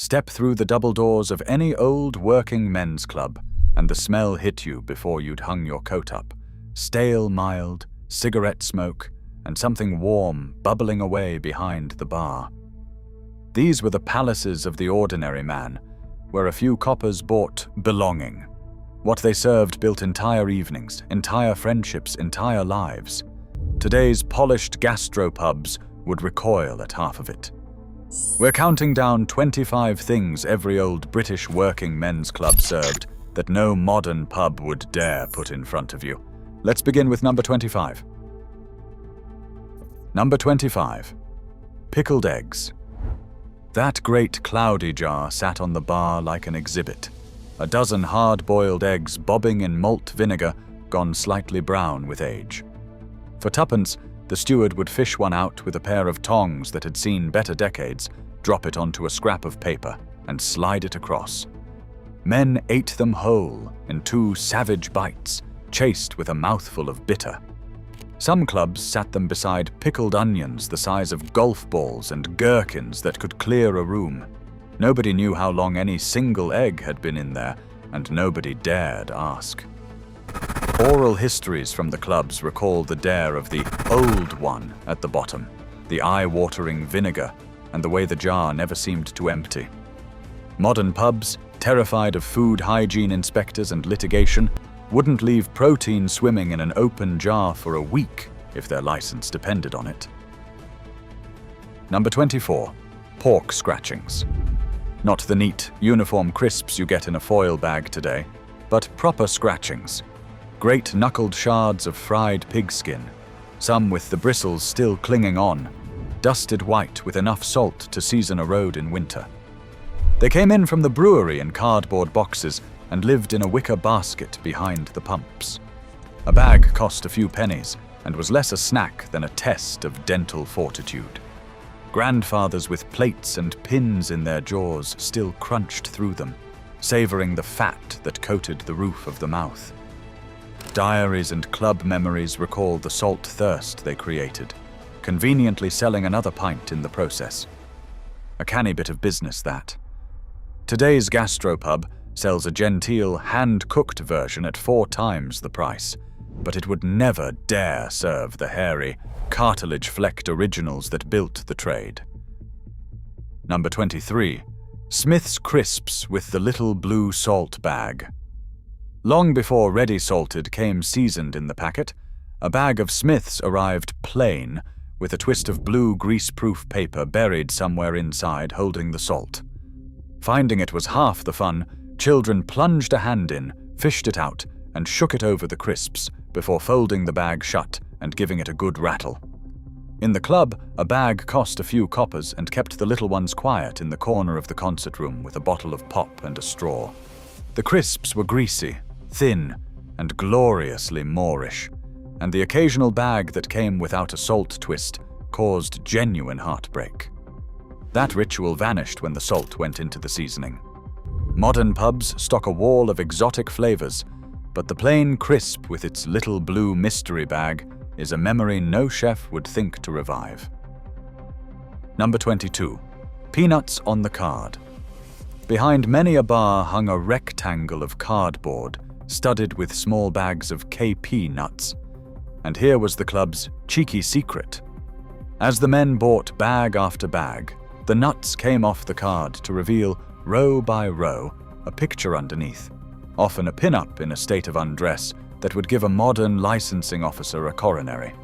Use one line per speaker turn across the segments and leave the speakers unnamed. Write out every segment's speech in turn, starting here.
Step through the double doors of any old working men's club, and the smell hit you before you'd hung your coat up. Stale mild, cigarette smoke, and something warm bubbling away behind the bar. These were the palaces of the ordinary man, where a few coppers bought belonging. What they served built entire evenings, entire friendships, entire lives. Today's polished gastropubs would recoil at half of it. We're counting down 25 things every old British working men's club served that no modern pub would dare put in front of you. Let's begin with number 25. Number 25. Pickled eggs. That great cloudy jar sat on the bar like an exhibit. A dozen hard-boiled eggs bobbing in malt vinegar gone slightly brown with age. For tuppence, the steward would fish one out with a pair of tongs that had seen better decades, drop it onto a scrap of paper, and slide it across. Men ate them whole in 2 savage bites, chased with a mouthful of bitter. Some clubs sat them beside pickled onions the size of golf balls and gherkins that could clear a room. Nobody knew how long any single egg had been in there, and nobody dared ask. Oral histories from the clubs recall the dare of the old one at the bottom, the eye-watering vinegar, and the way the jar never seemed to empty. Modern pubs, terrified of food hygiene inspectors and litigation, wouldn't leave protein swimming in an open jar for a week if their license depended on it. Number 24. Pork scratchings. Not the neat, uniform crisps you get in a foil bag today, but proper scratchings. Great knuckled shards of fried pigskin, some with the bristles still clinging on, dusted white with enough salt to season a road in winter. They came in from the brewery in cardboard boxes and lived in a wicker basket behind the pumps. A bag cost a few pennies and was less a snack than a test of dental fortitude. Grandfathers with plates and pins in their jaws still crunched through them, savoring the fat that coated the roof of the mouth. Diaries and club memories recall the salt thirst they created, conveniently selling another pint in the process. A canny bit of business, that. Today's gastropub sells a genteel, hand-cooked version at 4 times the price, but it would never dare serve the hairy, cartilage-flecked originals that built the trade. Number 23. Smith's Crisps with the little blue salt bag. Long before ready salted came seasoned in the packet, a bag of Smith's arrived plain, with a twist of blue grease-proof paper buried somewhere inside holding the salt. Finding it was half the fun, children plunged a hand in, fished it out, and shook it over the crisps before folding the bag shut and giving it a good rattle. In the club, a bag cost a few coppers and kept the little ones quiet in the corner of the concert room with a bottle of pop and a straw. The crisps were greasy, thin, and gloriously Moorish, and the occasional bag that came without a salt twist caused genuine heartbreak. That ritual vanished when the salt went into the seasoning. Modern pubs stock a wall of exotic flavors, but the plain crisp with its little blue mystery bag is a memory no chef would think to revive. Number 22. Peanuts on the card. Behind many a bar hung a rectangle of cardboard studded with small bags of KP nuts, and here was the club's cheeky secret. As the men bought bag after bag, the nuts came off the card to reveal, row by row, a picture underneath, often a pin-up in a state of undress that would give a modern licensing officer a coronary.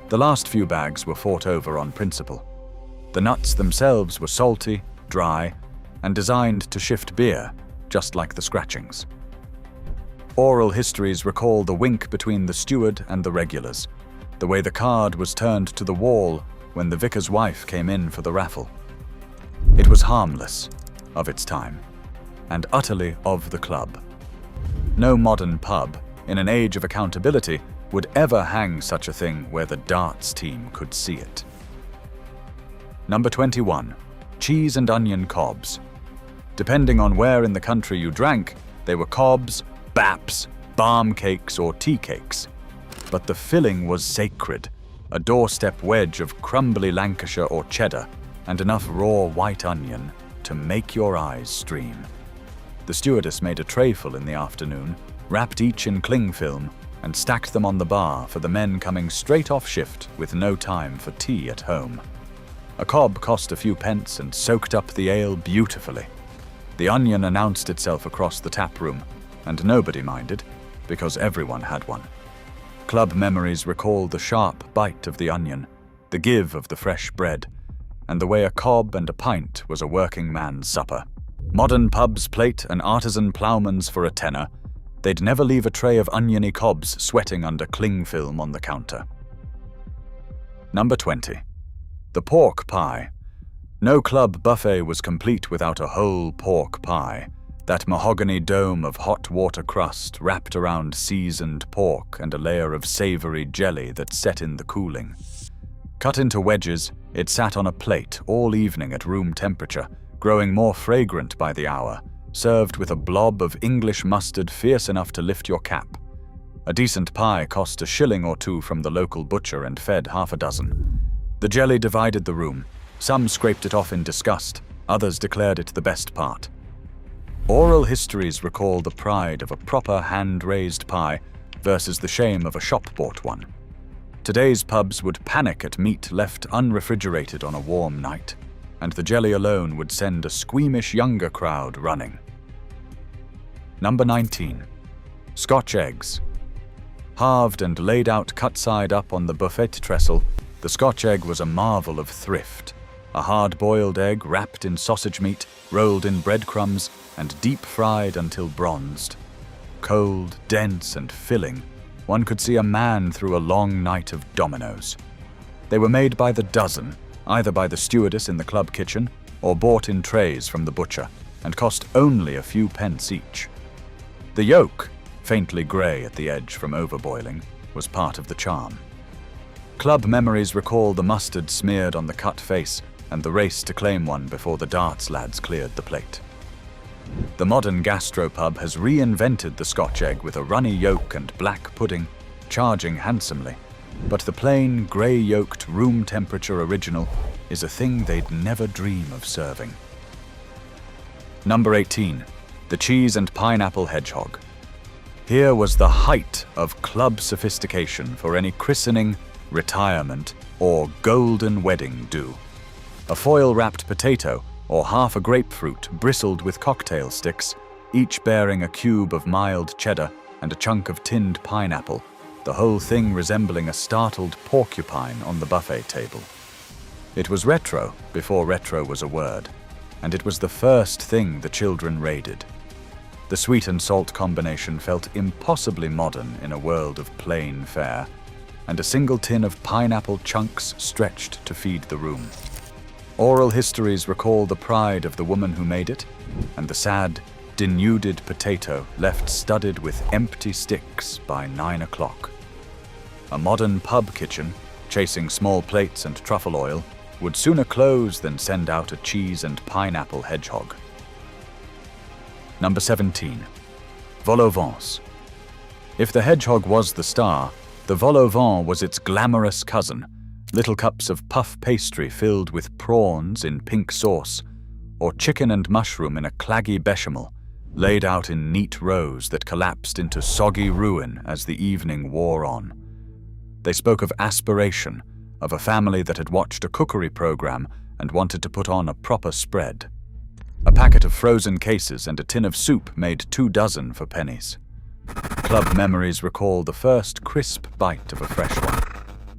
The last few bags were fought over on principle. The nuts themselves were salty, dry, and designed to shift beer, just like the scratchings. Oral histories recall the wink between the steward and the regulars, the way the card was turned to the wall when the vicar's wife came in for the raffle. It was harmless, of its time, and utterly of the club. No modern pub, in an age of accountability, would ever hang such a thing where the darts team could see it. Number 21. Cheese and onion cobs. Depending on where in the country you drank, they were cobs, baps, barm cakes, or tea cakes. But the filling was sacred, a doorstep wedge of crumbly Lancashire or cheddar, and enough raw white onion to make your eyes stream. The stewardess made a trayful in the afternoon, wrapped each in cling film, and stacked them on the bar for the men coming straight off shift with no time for tea at home. A cob cost a few pence and soaked up the ale beautifully. The onion announced itself across the tap room, and nobody minded, because everyone had one. Club memories recall the sharp bite of the onion, the give of the fresh bread, and the way a cob and a pint was a working man's supper. Modern pubs plate an artisan ploughman's for a tenner. They'd never leave a tray of oniony cobs sweating under cling film on the counter. Number 20. The pork pie. No club buffet was complete without a whole pork pie, that mahogany dome of hot water crust wrapped around seasoned pork and a layer of savory jelly that set in the cooling. Cut into wedges, it sat on a plate all evening at room temperature, growing more fragrant by the hour, served with a blob of English mustard fierce enough to lift your cap. A decent pie cost a shilling or two from the local butcher and fed half a dozen. The jelly divided the room. Some scraped it off in disgust, others declared it the best part. Oral histories recall the pride of a proper hand-raised pie versus the shame of a shop-bought one. Today's pubs would panic at meat left unrefrigerated on a warm night, and the jelly alone would send a squeamish younger crowd running. Number 19. Scotch eggs. Halved and laid out cut-side up on the buffet trestle, the Scotch egg was a marvel of thrift. A hard-boiled egg wrapped in sausage meat, rolled in breadcrumbs, and deep-fried until bronzed. Cold, dense, and filling, one could see a man through a long night of dominoes. They were made by the dozen, either by the stewardess in the club kitchen or bought in trays from the butcher, and cost only a few pence each. The yolk, faintly grey at the edge from overboiling, was part of the charm. Club memories recall the mustard smeared on the cut face and the race to claim one before the darts lads cleared the plate. The modern gastropub has reinvented the Scotch egg with a runny yolk and black pudding, charging handsomely, but the plain, grey-yolked, room-temperature original is a thing they'd never dream of serving. Number 18. The cheese and pineapple hedgehog. Here was the height of club sophistication for any christening, retirement, or golden wedding do. A foil-wrapped potato or half a grapefruit bristled with cocktail sticks, each bearing a cube of mild cheddar and a chunk of tinned pineapple, the whole thing resembling a startled porcupine on the buffet table. It was retro before retro was a word, and it was the first thing the children raided. The sweet and salt combination felt impossibly modern in a world of plain fare, and a single tin of pineapple chunks stretched to feed the room. Oral histories recall the pride of the woman who made it, and the sad, denuded potato left studded with empty sticks by 9 o'clock. A modern pub kitchen, chasing small plates and truffle oil, would sooner close than send out a cheese and pineapple hedgehog. Number 17. Vol au vents. If the hedgehog was the star, the vol au vent was its glamorous cousin, little cups of puff pastry filled with prawns in pink sauce, or chicken and mushroom in a claggy bechamel, laid out in neat rows that collapsed into soggy ruin as the evening wore on. They spoke of aspiration, of a family that had watched a cookery program and wanted to put on a proper spread. A packet of frozen cases and a tin of soup made 24 for pennies. Club memories recall the first crisp bite of a fresh one,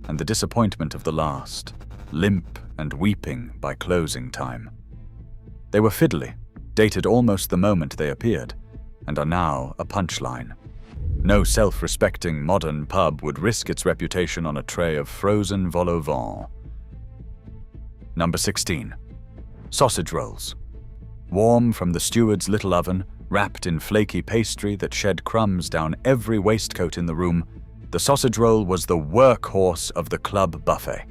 and the disappointment of the last, limp and weeping by closing time. They were fiddly, dated almost the moment they appeared, and are now a punchline. No self-respecting modern pub would risk its reputation on a tray of frozen vol au vent. Number 16. Sausage rolls. Warm from the steward's little oven, wrapped in flaky pastry that shed crumbs down every waistcoat in the room, the sausage roll was the workhorse of the club buffet.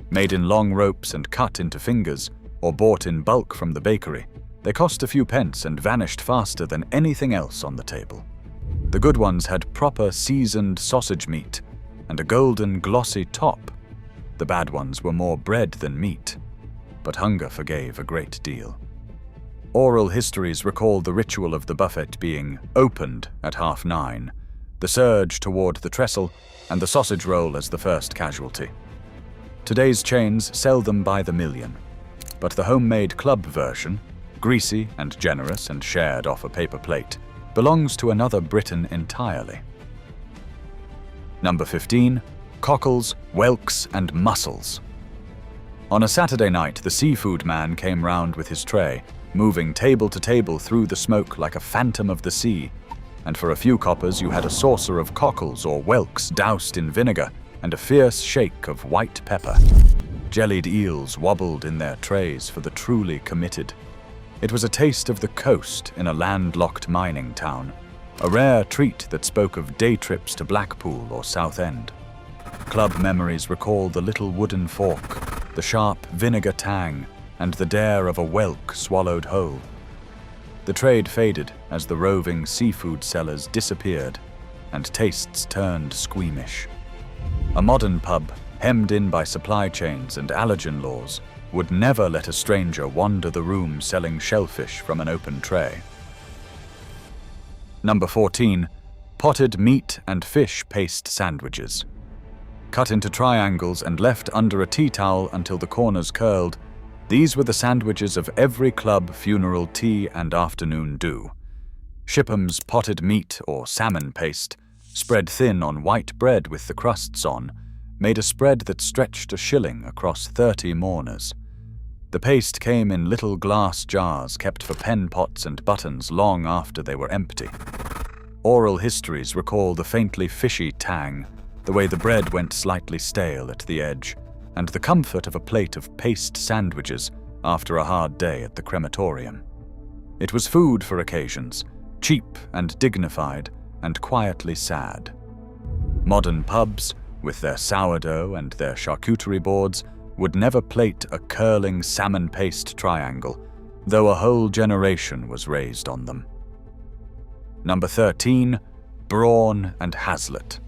Made in long ropes and cut into fingers, or bought in bulk from the bakery, they cost a few pence and vanished faster than anything else on the table. The good ones had proper seasoned sausage meat and a golden glossy top. The bad ones were more bread than meat, but hunger forgave a great deal. Oral histories recall the ritual of the buffet being opened at 9:30, the surge toward the trestle, and the sausage roll as the first casualty. Today's chains sell them by the million, but the homemade club version, greasy and generous and shared off a paper plate, belongs to another Britain entirely. Number 15. Cockles, whelks, and mussels. On a Saturday night, the seafood man came round with his tray, moving table to table through the smoke like a phantom of the sea, and for a few coppers you had a saucer of cockles or whelks doused in vinegar and a fierce shake of white pepper. Jellied eels wobbled in their trays for the truly committed. It was a taste of the coast in a landlocked mining town, a rare treat that spoke of day trips to Blackpool or Southend. Club memories recall the little wooden fork, the sharp vinegar tang, and the dare of a whelk swallowed whole. The trade faded as the roving seafood sellers disappeared and tastes turned squeamish. A modern pub, hemmed in by supply chains and allergen laws, would never let a stranger wander the room selling shellfish from an open tray. Number 14. Potted meat and fish paste sandwiches. Cut into triangles and left under a tea towel until the corners curled, these were the sandwiches of every club funeral tea and afternoon do. Shipham's potted meat or salmon paste, spread thin on white bread with the crusts on, made a spread that stretched a shilling across 30 mourners. The paste came in little glass jars kept for pen pots and buttons long after they were empty. Oral histories recall the faintly fishy tang, the way the bread went slightly stale at the edge, and the comfort of a plate of paste sandwiches after a hard day at the crematorium. It was food for occasions, cheap and dignified, and quietly sad. Modern pubs, with their sourdough and their charcuterie boards, would never plate a curling salmon paste triangle, though a whole generation was raised on them. Number 13. Brawn and haslet.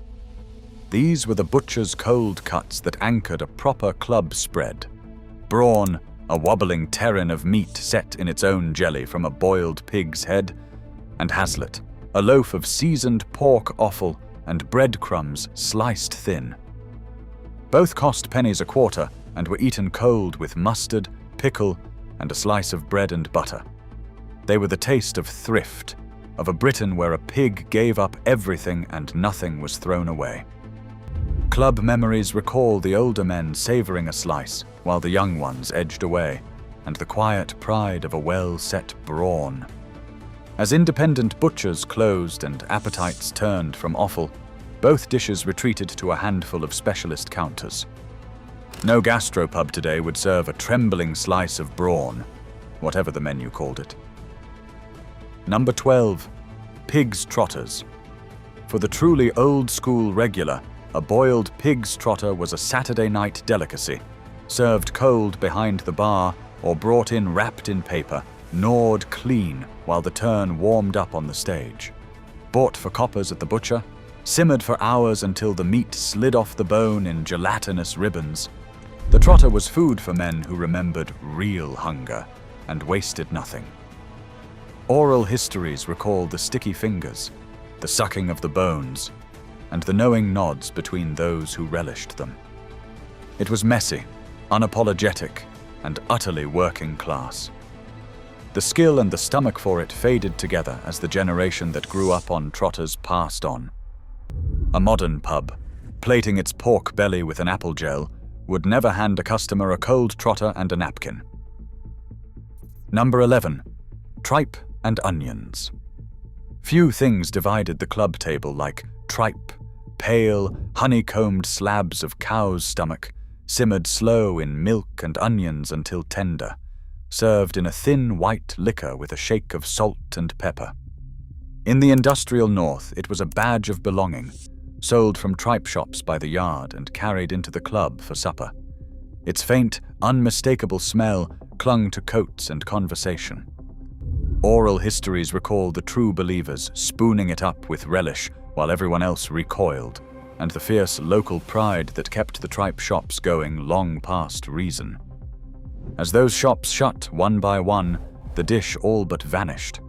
These were the butcher's cold cuts that anchored a proper club spread. Brawn, a wobbling terran of meat set in its own jelly from a boiled pig's head, and haslet, a loaf of seasoned pork offal and breadcrumbs sliced thin. Both cost pennies a quarter and were eaten cold with mustard, pickle, and a slice of bread and butter. They were the taste of thrift, of a Britain where a pig gave up everything and nothing was thrown away. Club memories recall the older men savoring a slice while the young ones edged away, and the quiet pride of a well-set brawn. As independent butchers closed and appetites turned from offal, both dishes retreated to a handful of specialist counters. No gastropub today would serve a trembling slice of brawn, whatever the menu called it. Number 12. Pig's trotters. For the truly old-school regular, a boiled pig's trotter was a Saturday night delicacy, served cold behind the bar or brought in wrapped in paper, gnawed clean while the turn warmed up on the stage. Bought for coppers at the butcher, simmered for hours until the meat slid off the bone in gelatinous ribbons. The trotter was food for men who remembered real hunger and wasted nothing. Oral histories recall the sticky fingers, the sucking of the bones, and the knowing nods between those who relished them. It was messy, unapologetic, and utterly working class. The skill and the stomach for it faded together as the generation that grew up on trotters passed on. A modern pub, plating its pork belly with an apple gel, would never hand a customer a cold trotter and a napkin. Number 11. Tripe and onions. Few things divided the club table like tripe, pale, honeycombed slabs of cow's stomach, simmered slow in milk and onions until tender, served in a thin white liquor with a shake of salt and pepper. In the industrial north, it was a badge of belonging, sold from tripe shops by the yard and carried into the club for supper. Its faint, unmistakable smell clung to coats and conversation. Oral histories recall the true believers spooning it up with relish while everyone else recoiled, and the fierce local pride that kept the tripe shops going long past reason. As those shops shut one by one, the dish all but vanished.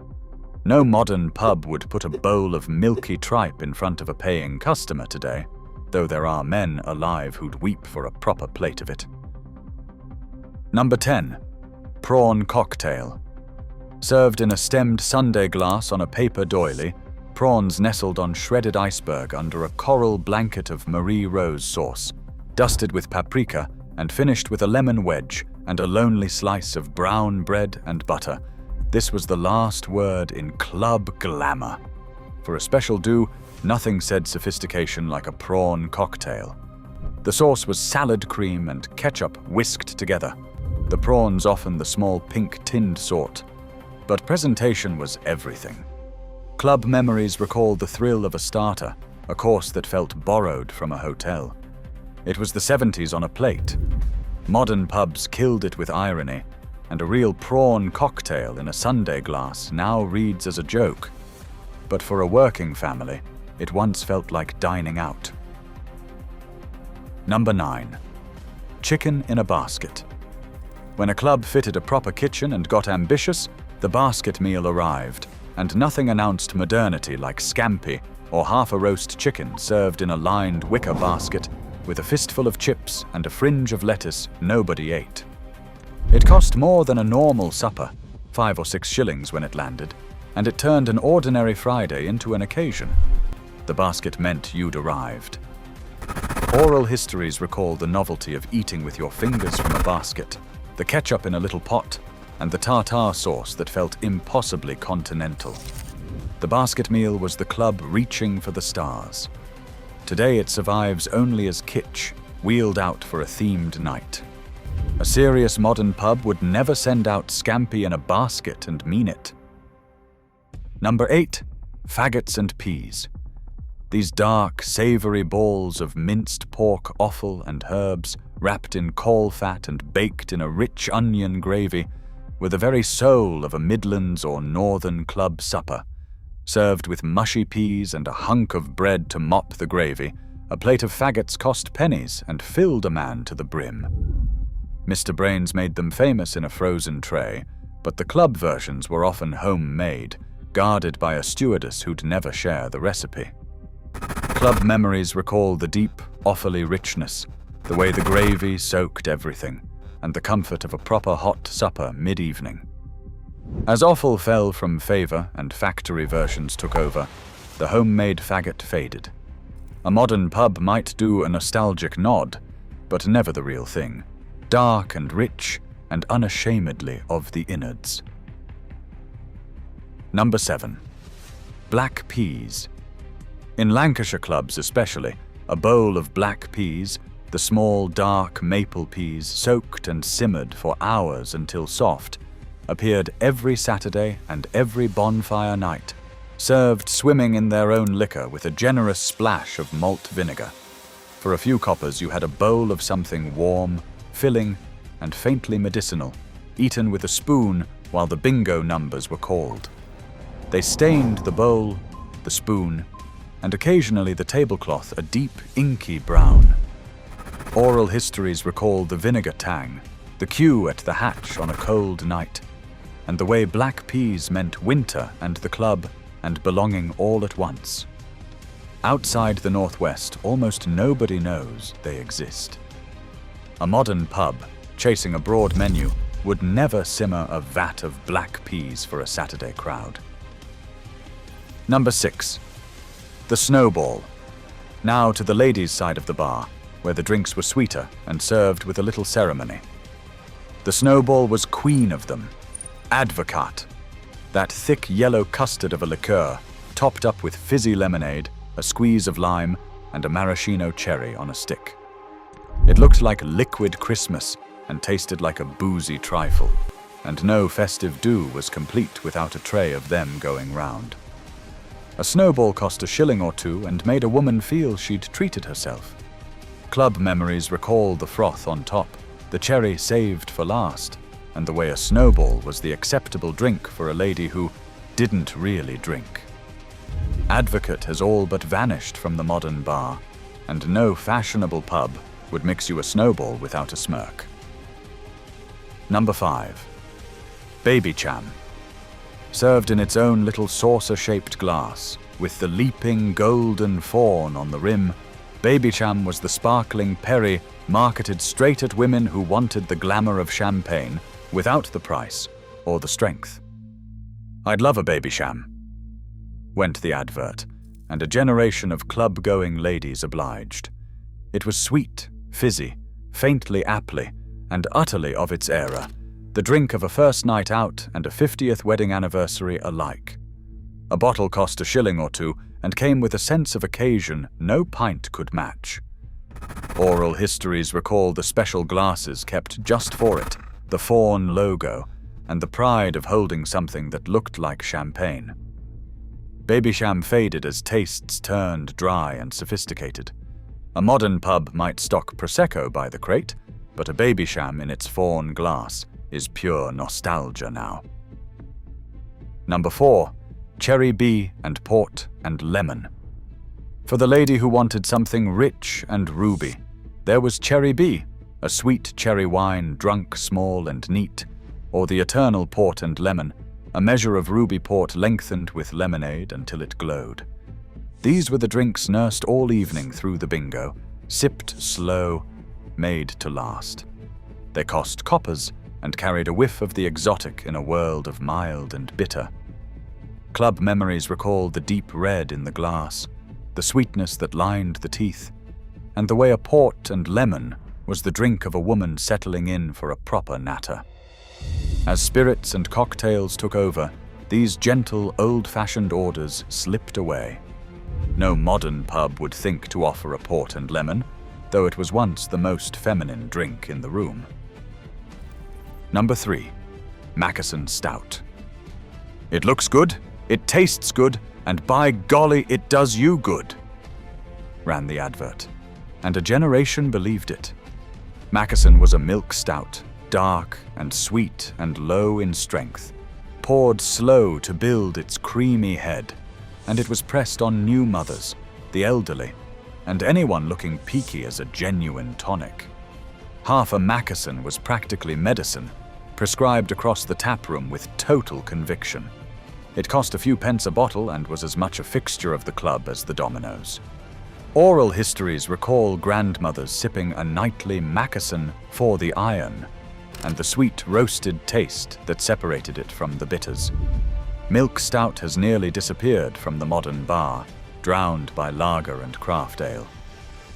No modern pub would put a bowl of milky tripe in front of a paying customer today, though there are men alive who'd weep for a proper plate of it. Number 10. Prawn cocktail. Served in a stemmed sundae glass on a paper doily, prawns nestled on shredded iceberg under a coral blanket of Marie Rose sauce, dusted with paprika and finished with a lemon wedge and a lonely slice of brown bread and butter. This was the last word in club glamour. For a special do, nothing said sophistication like a prawn cocktail. The sauce was salad cream and ketchup whisked together, the prawns often the small pink tinned sort. But presentation was everything. Club memories recall the thrill of a starter, a course that felt borrowed from a hotel. It was the 70s on a plate. Modern pubs killed it with irony, and a real prawn cocktail in a sundae glass now reads as a joke. But for a working family, it once felt like dining out. Number 9. Chicken in a basket. When a club fitted a proper kitchen and got ambitious, the basket meal arrived, and nothing announced modernity like scampi or half a roast chicken served in a lined wicker basket with a fistful of chips and a fringe of lettuce nobody ate. It cost more than a normal supper, 5 or 6 shillings when it landed, and it turned an ordinary Friday into an occasion. The basket meant you'd arrived. Oral histories recall the novelty of eating with your fingers from a basket, the ketchup in a little pot, and the tartare sauce that felt impossibly continental. The basket meal was the club reaching for the stars. Today it survives only as kitsch, wheeled out for a themed night. A serious modern pub would never send out scampi in a basket and mean it. Number 8. Faggots and peas. These dark, savory balls of minced pork offal and herbs, wrapped in caul fat and baked in a rich onion gravy, were the very soul of a Midlands or Northern club supper. Served with mushy peas and a hunk of bread to mop the gravy, a plate of faggots cost pennies and filled a man to the brim. Mr. Brains made them famous in a frozen tray, but the club versions were often homemade, guarded by a stewardess who'd never share the recipe. Club memories recall the deep, offally richness, the way the gravy soaked everything, and the comfort of a proper hot supper mid-evening. As offal fell from favour and factory versions took over, the homemade faggot faded. A modern pub might do a nostalgic nod, but never the real thing, dark and rich and unashamedly of the innards. Number 7. Black peas. In Lancashire clubs especially, a bowl of black peas, the small dark maple peas soaked and simmered for hours until soft, appeared every Saturday and every bonfire night, served swimming in their own liquor with a generous splash of malt vinegar. For a few coppers you had a bowl of something warm, filling, and faintly medicinal, eaten with a spoon while the bingo numbers were called. They stained the bowl, the spoon, and occasionally the tablecloth a deep, inky brown. Oral histories recall the vinegar tang, the queue at the hatch on a cold night, and the way black peas meant winter and the club and belonging all at once. Outside the Northwest, almost nobody knows they exist. A modern pub, chasing a broad menu, would never simmer a vat of black peas for a Saturday crowd. Number 6. The Snowball. Now to the ladies' side of the bar, where the drinks were sweeter and served with a little ceremony. The Snowball was queen of them. Advocat, that thick yellow custard of a liqueur, topped up with fizzy lemonade, a squeeze of lime, and a maraschino cherry on a stick. It looked like liquid Christmas and tasted like a boozy trifle, and no festive do was complete without a tray of them going round. A Snowball cost a shilling or two and made a woman feel she'd treated herself. Club memories recall the froth on top, the cherry saved for last, and the way a Snowball was the acceptable drink for a lady who didn't really drink. Advocate has all but vanished from the modern bar, and no fashionable pub would mix you a Snowball without a smirk. Number 5. Baby Cham. Served in its own little saucer-shaped glass, with the leaping golden fawn on the rim, Baby Cham was the sparkling perry marketed straight at women who wanted the glamour of champagne without the price or the strength. "I'd love a Baby Cham," went the advert, and a generation of club-going ladies obliged. It was sweet, fizzy, faintly aptly, and utterly of its era, the drink of a first night out and a 50th wedding anniversary alike. A bottle cost $1 or $2 and came with a sense of occasion no pint could match. Oral histories recall the special glasses kept just for it, the fawn logo, and the pride of holding something that looked like champagne. Baby Cham faded as tastes turned dry and sophisticated. A modern pub might stock Prosecco by the crate, but a Baby Cham in its fawn glass is pure nostalgia now. Number 4. Cherry B and port and lemon. For the lady who wanted something rich and ruby, there was Cherry B, a sweet cherry wine drunk small and neat, or the eternal port and lemon, a measure of ruby port lengthened with lemonade until it glowed. These were the drinks nursed all evening through the bingo, sipped slow, made to last. They cost coppers and carried a whiff of the exotic in a world of mild and bitter. Club memories recall the deep red in the glass, the sweetness that lined the teeth, and the way a port and lemon was the drink of a woman settling in for a proper natter. As spirits and cocktails took over, these gentle, old-fashioned orders slipped away. No modern pub would think to offer a port and lemon, though it was once the most feminine drink in the room. Number 3. Mackeson Stout. "It looks good, it tastes good, and by golly, it does you good," ran the advert, and a generation believed it. Mackeson was a milk stout, dark and sweet and low in strength, poured slow to build its creamy head, and it was pressed on new mothers, the elderly, and anyone looking peaky as a genuine tonic. Half a Mackeson was practically medicine, prescribed across the taproom with total conviction. It cost a few pence a bottle and was as much a fixture of the club as the dominoes. Oral histories recall grandmothers sipping a nightly Mackeson for the iron, and the sweet roasted taste that separated it from the bitters. Milk stout has nearly disappeared from the modern bar, drowned by lager and craft ale.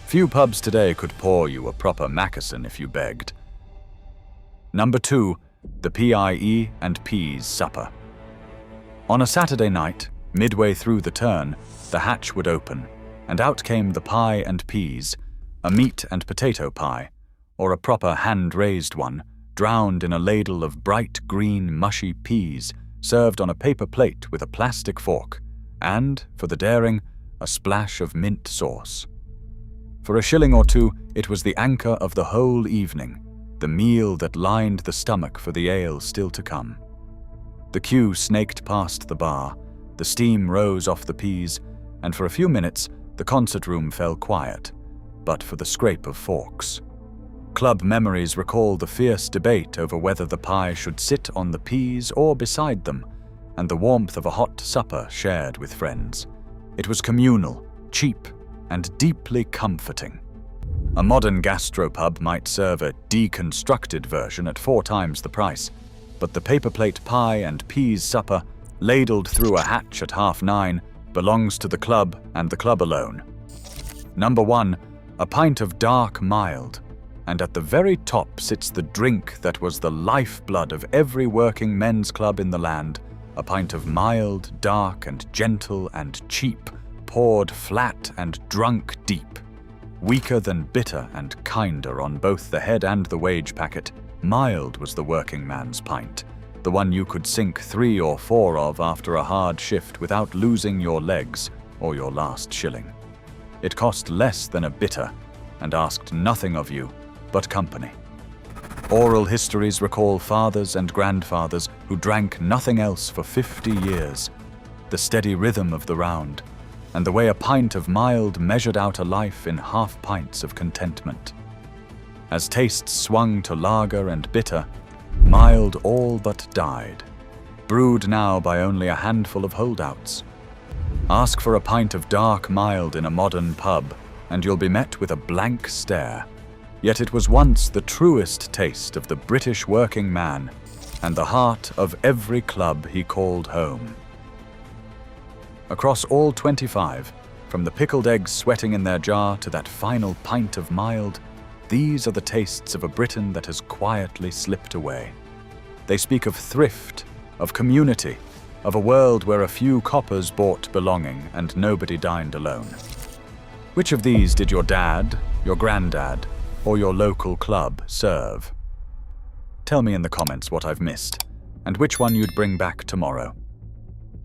Few pubs today could pour you a proper Mackeson if you begged. Number 2. The Pie and Peas Supper. On a Saturday night, midway through the turn, the hatch would open, and out came the pie and peas, a meat and potato pie, or a proper hand-raised one, drowned in a ladle of bright green mushy peas, served on a paper plate with a plastic fork, and, for the daring, a splash of mint sauce. For $1 or $2, it was the anchor of the whole evening, the meal that lined the stomach for the ale still to come. The queue snaked past the bar, the steam rose off the peas, and for a few minutes the concert room fell quiet, but for the scrape of forks. Club memories recall the fierce debate over whether the pie should sit on the peas or beside them, and the warmth of a hot supper shared with friends. It was communal, cheap, and deeply comforting. A modern gastropub might serve a deconstructed version at 4 times the price, but the paper plate pie and peas supper, ladled through a hatch at 9:30, belongs to the club and the club alone. Number 1, a pint of dark mild, and at the very top sits the drink that was the lifeblood of every working men's club in the land, a pint of mild, dark, and gentle and cheap, poured flat and drunk deep. Weaker than bitter and kinder on both the head and the wage packet, mild was the working man's pint, the one you could sink 3 or 4 of after a hard shift without losing your legs or your last shilling. It cost less than a bitter and asked nothing of you but company. Oral histories recall fathers and grandfathers who drank nothing else for 50 years, the steady rhythm of the round, and the way a pint of mild measured out a life in half pints of contentment. As tastes swung to lager and bitter, mild all but died, brewed now by only a handful of holdouts. Ask for a pint of dark mild in a modern pub, and you'll be met with a blank stare. Yet it was once the truest taste of the British working man, and the heart of every club he called home. Across all 25, from the pickled eggs sweating in their jar to that final pint of mild, these are the tastes of a Britain that has quietly slipped away. They speak of thrift, of community, of a world where a few coppers bought belonging and nobody dined alone. Which of these did your dad, your granddad, or your local club serve? Tell me in the comments what I've missed, and which one you'd bring back tomorrow.